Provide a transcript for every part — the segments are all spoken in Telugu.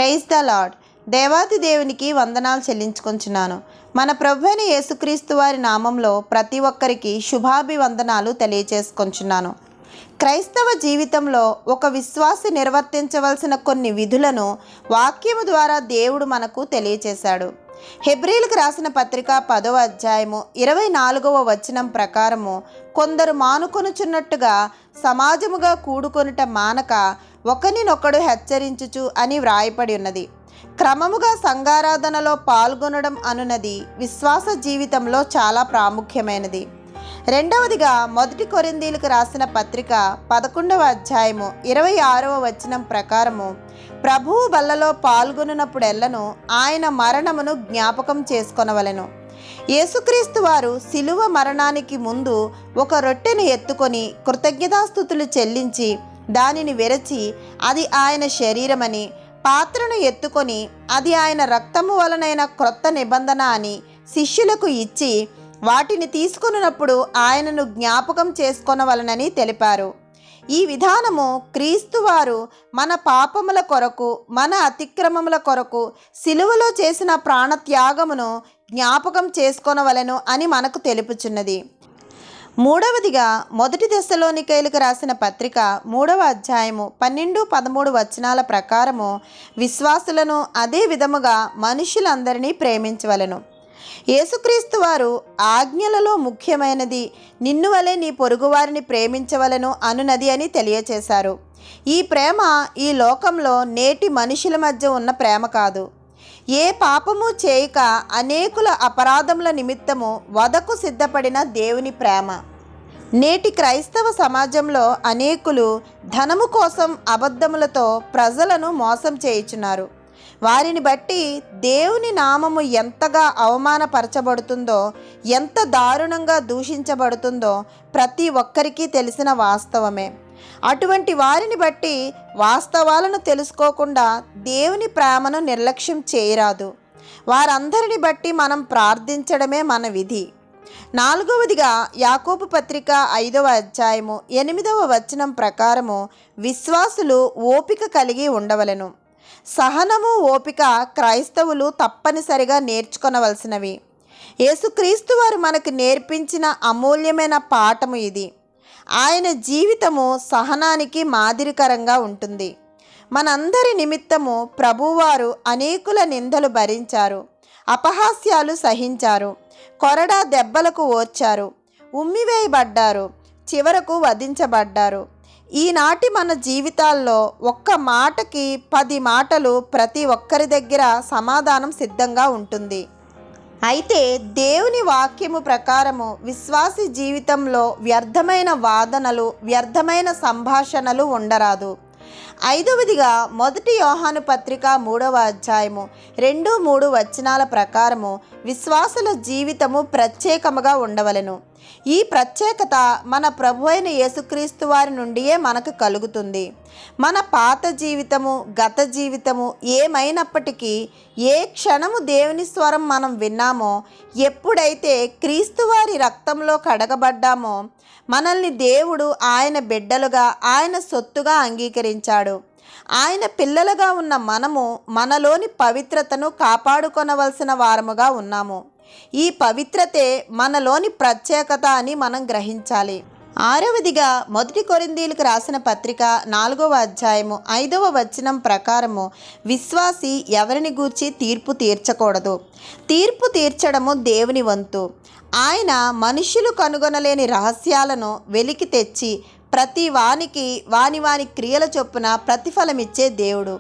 Praise the lord. దేవాది దేవునికి వందనాలు చెల్లించుకొంచున్నాను. మన ప్రభువైన యేసుక్రీస్తు వారి నామంలో ప్రతి ఒక్కరికి శుభాభివందనాలు తెలియచేసుకొంచున్నాను. క్రైస్తవ జీవితంలో ఒక విశ్వాసి నిర్వర్తించవలసిన కొన్ని విధులను వాక్యము ద్వారా దేవుడు మనకు తెలియచేశాడు. హెబ్రీలకు రాసిన పత్రిక 10వ అధ్యాయము 24వ వచనం ప్రకారము, కొందరు మానుకొనుచున్నట్టుగా సమాజముగా కూడుకొనుట మానక ఒకరినొకడు హెచ్చరించుచు అని వ్రాయపడి ఉన్నది. క్రమముగా సంఘారాధనలో పాల్గొనడం అనున్నది విశ్వాస జీవితంలో చాలా ప్రాముఖ్యమైనది. రెండవదిగా 1 కొరింథీయులకు రాసిన పత్రిక 11వ అధ్యాయము 26వ వచనం ప్రకారము, ప్రభువు బల్లలో పాల్గొనున్నప్పుడెల్లను ఆయన మరణమును జ్ఞాపకం చేసుకొనవలెను. యేసుక్రీస్తు వారు శిలువ మరణానికి ముందు ఒక రొట్టెను ఎత్తుకొని కృతజ్ఞతాస్తుతులు చెల్లించి దానిని విరచి అది ఆయన శరీరమని, పాత్రను ఎత్తుకొని అది ఆయన రక్తము వలనైన క్రొత్త నిబంధన అని శిష్యులకు ఇచ్చి వాటిని తీసుకొనున్నప్పుడు ఆయనను జ్ఞాపకం చేసుకొనవలనని తెలిపారు. ఈ విధానము క్రీస్తు వారు మన పాపముల కొరకు, మన అతిక్రమముల కొరకు సిలువలో చేసిన ప్రాణత్యాగమును జ్ఞాపకం చేసుకొనవలెను అని మనకు తెలుపుచున్నది. మూడవదిగా 1 తెస్సలోనికైలకు రాసిన పత్రిక 3వ అధ్యాయము 12-13 వచనాల ప్రకారము, విశ్వాసులను అదే విధముగా మనుషులందరినీ ప్రేమించవలెను. యేసుక్రీస్తు వారు ఆజ్ఞలలో ముఖ్యమైనది నిన్ను వలె నీ పొరుగువారిని ప్రేమించవలెను అనునది అని తెలియచేశారు. ఈ ప్రేమ ఈ లోకంలో నేటి మనుషుల మధ్య ఉన్న ప్రేమ కాదు. ఏ పాపము చేయక అనేకుల అపరాధముల నిమిత్తము వధకు సిద్ధపడిన దేవుని ప్రేమ. నేటి క్రైస్తవ సమాజంలో అనేకులు ధనము కోసం అబద్ధములతో ప్రజలను మోసం చేయుచున్నారు. వారిని బట్టి దేవుని నామము ఎంతగా అవమానపరచబడుతుందో, ఎంత దారుణంగా దూషించబడుతుందో ప్రతి ఒక్కరికి తెలిసిన వాస్తవమే. అటువంటి వారిని బట్టి వాస్తవాలను తెలుసుకోకుండా దేవుని ప్రేమను నిర్లక్ష్యం చేయరాదు. వారందరిని బట్టి మనం ప్రార్థించడమే మన విధి. నాలుగవదిగా యాకోబు పత్రిక 5వ అధ్యాయము 8వ వచనం ప్రకారము, విశ్వాసులు ఓపిక కలిగి ఉండవలెను. సహనము, ఓపిక క్రైస్తవులు తప్పనిసరిగా నేర్చుకొనవలసినవి. యేసుక్రీస్తు వారు మనకు నేర్పించిన అమూల్యమైన పాఠము ఇది. ఆయన జీవితము సహనానికి మాదిరికరంగా ఉంటుంది. మనందరి నిమిత్తము ప్రభువారు అనేకుల నిందలు భరించారు, అపహాస్యాలు సహించారు, కొరడా దెబ్బలకు ఓర్చారు, ఉమ్మివేయబడ్డారు, చివరకు వధించబడ్డారు. ఈనాటి మన జీవితాల్లో ఒక్క మాటకి 10 మాటలు ప్రతి ఒక్కరి దగ్గర సమాధానం సిద్ధంగా ఉంటుంది. అయితే దేవుని వాక్యము ప్రకారము విశ్వాసి జీవితంలో వ్యర్థమైన వాదనలు, వ్యర్థమైన సంభాషణలు ఉండరాదు. 5వదిగా 1 యోహాను పత్రిక 3వ అధ్యాయము 2-3 వచనాల ప్రకారము, విశ్వాసుల జీవితము ప్రత్యేకముగా ఉండవలెను. ఈ ప్రత్యేకత మన ప్రభువైన యేసుక్రీస్తు వారి నుండియే మనకు కలుగుతుంది. మన పాత జీవితము, గత జీవితము ఏమైనప్పటికీ ఏ క్షణము దేవుని స్వరం మనం విన్నామో, ఎప్పుడైతే క్రీస్తు వారి రక్తంలో కడగబడ్డామో, మనల్ని దేవుడు ఆయన బిడ్డలుగా, ఆయన సొత్తుగా అంగీకరించాడు. ఆయన పిల్లలుగా ఉన్న మనము మనలోని పవిత్రతను కాపాడుకొనవలసిన వారముగా ఉన్నాము. ఈ పవిత్రతే మనలోని ప్రత్యేకత అని మనం గ్రహించాలి. 6వదిగా 1 కొరింథీయులకు రాసిన పత్రిక 4వ అధ్యాయము 5వ వచనం ప్రకారము, విశ్వాసి ఎవరిని గూర్చి తీర్పు తీర్చకూడదు. తీర్పు తీర్చడము దేవుని వంతు. ఆయన మనుష్యులు కనుగొనలేని రహస్యాలను వెలికి తెచ్చి ప్రతి వానికి వాని క్రియల చొప్పున ప్రతిఫలమిచ్చే దేవుడు.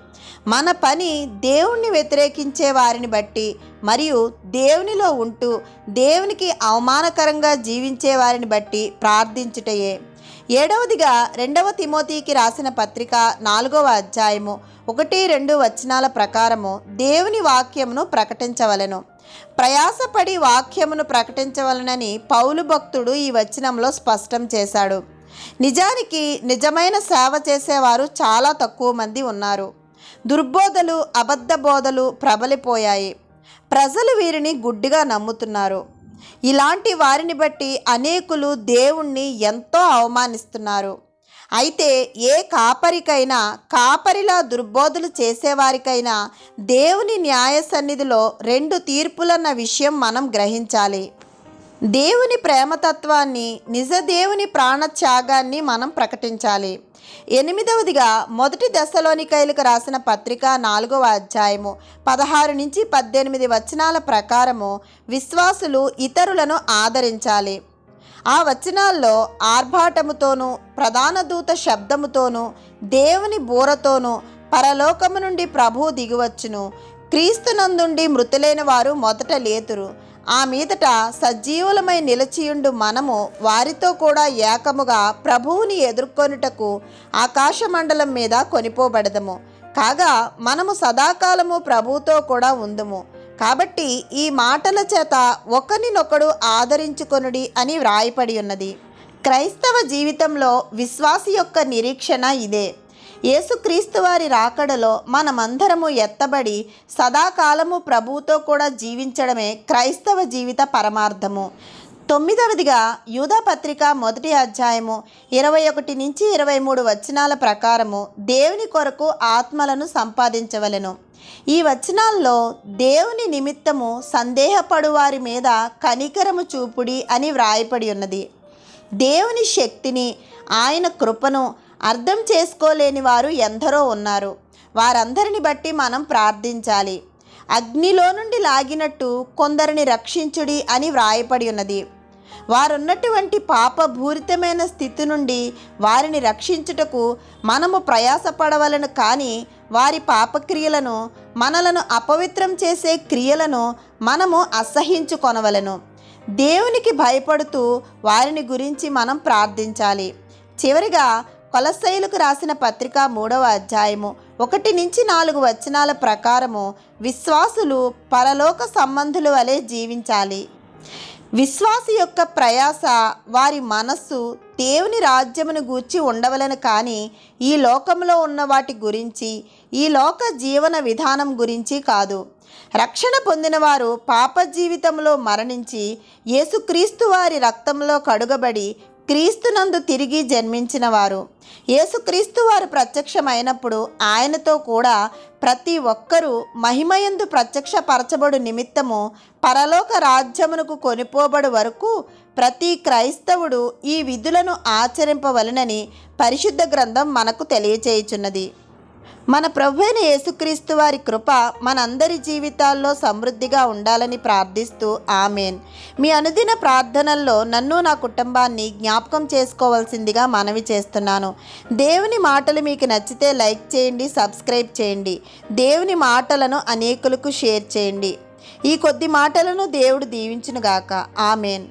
మన పని దేవుణ్ణి వ్యతిరేకించే వారిని బట్టి మరియు దేవునిలో ఉంటూ దేవునికి అవమానకరంగా జీవించే వారిని బట్టి ప్రార్థించుటయే. 7వదిగా 2వ తిమోతికి రాసిన పత్రిక 4వ అధ్యాయము 1-2 వచనాల ప్రకారము, దేవుని వాక్యమును ప్రకటించవలెను. ప్రయాసపడి వాక్యమును ప్రకటించవలనని పౌలు భక్తుడు ఈ వచనంలో స్పష్టం చేశాడు. నిజానికి నిజమైన సేవ చేసేవారు చాలా తక్కువ మంది ఉన్నారు. దుర్బోధలు, అబద్ధ బోధలు ప్రబలిపోయాయి. ప్రజలు వీరిని గుడ్డిగా నమ్ముతున్నారు. ఇలాంటి వారిని బట్టి అనేకులు దేవుణ్ణి ఎంతో అవమానిస్తున్నారు. అయితే ఏ కాపరికైనా, కాపరిలా దుర్బోధలు చేసేవారికైనా దేవుని న్యాయ సన్నిధిలో రెండు తీర్పులన్న విషయం మనం గ్రహించాలి. దేవుని ప్రేమతత్వాన్ని, నిజ దేవుని ప్రాణత్యాగాన్ని మనం ప్రకటించాలి. 8వదిగా మొదటి దశలోనికైలకు రాసిన పత్రిక 4వ అధ్యాయము 16-18 వచనాల ప్రకారము విశ్వాసులు ఇతరులను ఆదరించాలి. ఆ వచనాల్లో ఆర్భాటముతోనూ, ప్రధాన దూత శబ్దముతోనూ, దేవుని బూరతోనూ పరలోకము నుండి ప్రభువు దిగివచ్చును, క్రీస్తునందుండి మృతులైన వారు మొదట లేతురు, ఆ మీదట సజీవులమై నిలిచియుండు మనము వారితో కూడా ఏకముగా ప్రభువుని ఎదుర్కొనుటకు ఆకాశమండలం మీద కొనిపోబడదము. కాగా మనము సదాకాలము ప్రభువుతో కూడా ఉందుము. కాబట్టి ఈ మాటల చేత ఒకరినొకడు ఆదరించుకొనుడి అని వ్రాయపడి ఉన్నది. క్రైస్తవ జీవితంలో విశ్వాసి యొక్క నిరీక్షణ ఇదే. యేసుక్రీస్తు వారి రాకడలో మనమందరము ఎత్తబడి సదాకాలము ప్రభువుతో కూడా జీవించడమే క్రైస్తవ జీవిత పరమార్థము. 9వదిగా యూదా పత్రిక 1వ అధ్యాయము 21-23 వచనాల ప్రకారము దేవుని కొరకు ఆత్మలను సంపాదించవలెను. ఈ వచనాల్లో దేవుని నిమిత్తము సందేహపడు వారి మీద కనికరము చూపుడి అని వ్రాయపడి ఉన్నది. దేవుని శక్తిని, ఆయన కృపను అర్థం చేసుకోలేని వారు ఎందరో ఉన్నారు. వారందరిని బట్టి మనం ప్రార్థించాలి. అగ్నిలో నుండి లాగినట్టు కొందరిని రక్షించుడి అని వ్రాయపడి ఉన్నది. వారున్నటువంటి పాపభూరితమైన స్థితి నుండి వారిని రక్షించుటకు మనము ప్రయాసపడవలను. కానీ వారి పాపక్రియలను, మనలను అపవిత్రం చేసే క్రియలను మనము అసహ్యించుకొనవలను. దేవునికి భయపడుతూ వారిని గురించి మనం ప్రార్థించాలి. చివరిగా కొలస్సీయులకు రాసిన పత్రిక 3వ అధ్యాయము 1-4 వచనాల ప్రకారము విశ్వాసులు పరలోక సంబంధుల వలె జీవించాలి. విశ్వాసి యొక్క ప్రయాస, వారి మనస్సు దేవుని రాజ్యమును గూర్చి ఉండవలను. కానీ ఈ లోకంలో ఉన్న వాటి గురించి, ఈ లోక జీవన విధానం గురించి కాదు. రక్షణ పొందిన వారు పాప జీవితంలో మరణించి యేసుక్రీస్తు వారి రక్తంలో కడుగబడి క్రీస్తునందు తిరిగి జన్మించిన వారు. యేసుక్రీస్తు వారు ప్రత్యక్షమైనప్పుడు ఆయనతో కూడా ప్రతి ఒక్కరూ మహిమయందు ప్రత్యక్షపరచబడు నిమిత్తము పరలోక రాజ్యమునకు కొనిపోబడు వరకు ప్రతి క్రైస్తవుడు ఈ విధులను ఆచరింపవలెనని పరిశుద్ధ గ్రంథం మనకు తెలియచేయుచున్నది. మన ప్రభువైన యేసుక్రీస్తు వారి కృప మనందరి జీవితాల్లో సమృద్ధిగా ఉండాలని ప్రార్థిస్తూ ఆమేన్. మీ అనుదిన ప్రార్థనల్లో నన్ను, నా కుటుంబాన్ని జ్ఞాపకం చేసుకోవాల్సిందిగా మనవి చేస్తున్నాను. దేవుని మాటలు మీకు నచ్చితే లైక్ చేయండి, సబ్స్క్రైబ్ చేయండి. దేవుని మాటలను అనేకులకు షేర్ చేయండి. ఈ కొద్ది మాటలను దేవుడు దీవించునుగాక. ఆమేన్.